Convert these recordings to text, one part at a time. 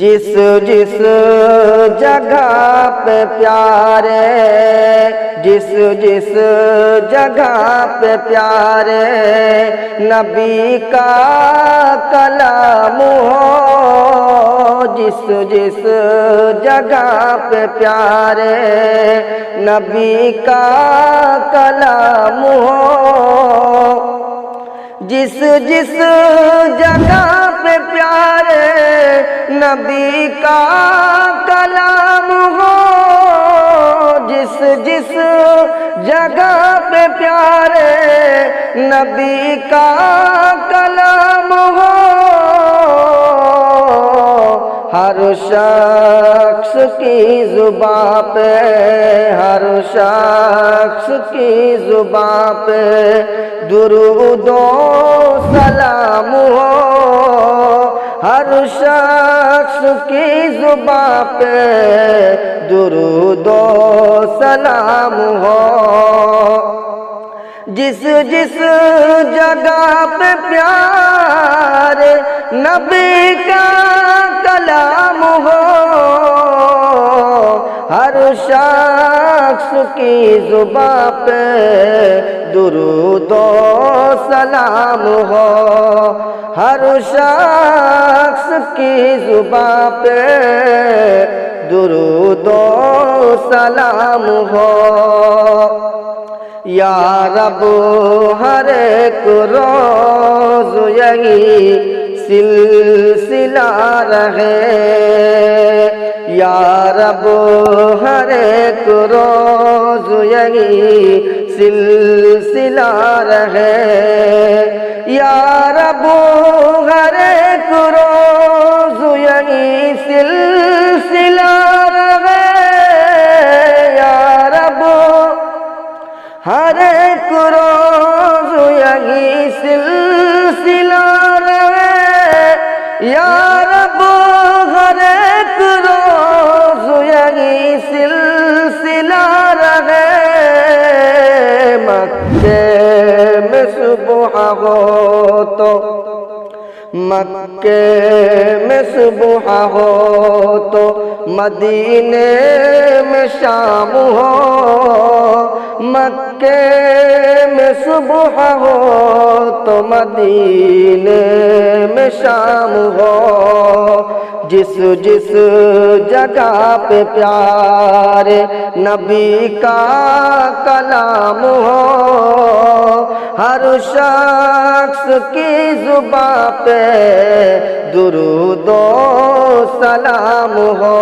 جس جس جگہ پہ پیارے، جس جس جگہ پہ پیارے نبی کا کلام ہو، جس جس جگہ پہ پیارے نبی کا کلام ہو، جس جس جگہ پہ پیارے نبی کا کلام ہو، جس جس جگہ پہ پیارے نبی کا کلام ہو، ہر شخص کی زباں پہ، ہر شخص کی زباں پہ درود و سلام ہو، ہر شخص کی زباں پہ درود و سلام ہو، جس جس جگہ پہ پیارے نبی کا کلام ہو، ہر شخص کی زباں پہ درود و سلام ہو، ہر شخص کی زباں پہ درود و سلام ہو۔ یا رب ہر ایک روز یہی سلسلہ رہے، یا رب ہر ایک روز یہی سلسلہ رہے، یا رب ہر ایک روز یہی سلسلہ رہے، یا رب ہر ایک روز یہی سلسلہ رہے، یا رب ہر ایک روز یہی سلسلہ رہے، مکے میں صبح ہو تو، مکے میں صبح ہو تو مدینے میں شام ہو، مکے میں صبح ہو تو مدینے میں شام ہو، جس جس جگہ پہ پیارے نبی کا کلام ہو، ہر شخص کی زباں پہ درود و سلام ہو،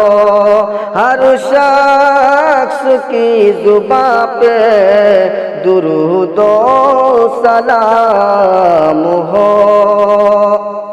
ہر شخص کی زباں پہ درود و سلام ہو۔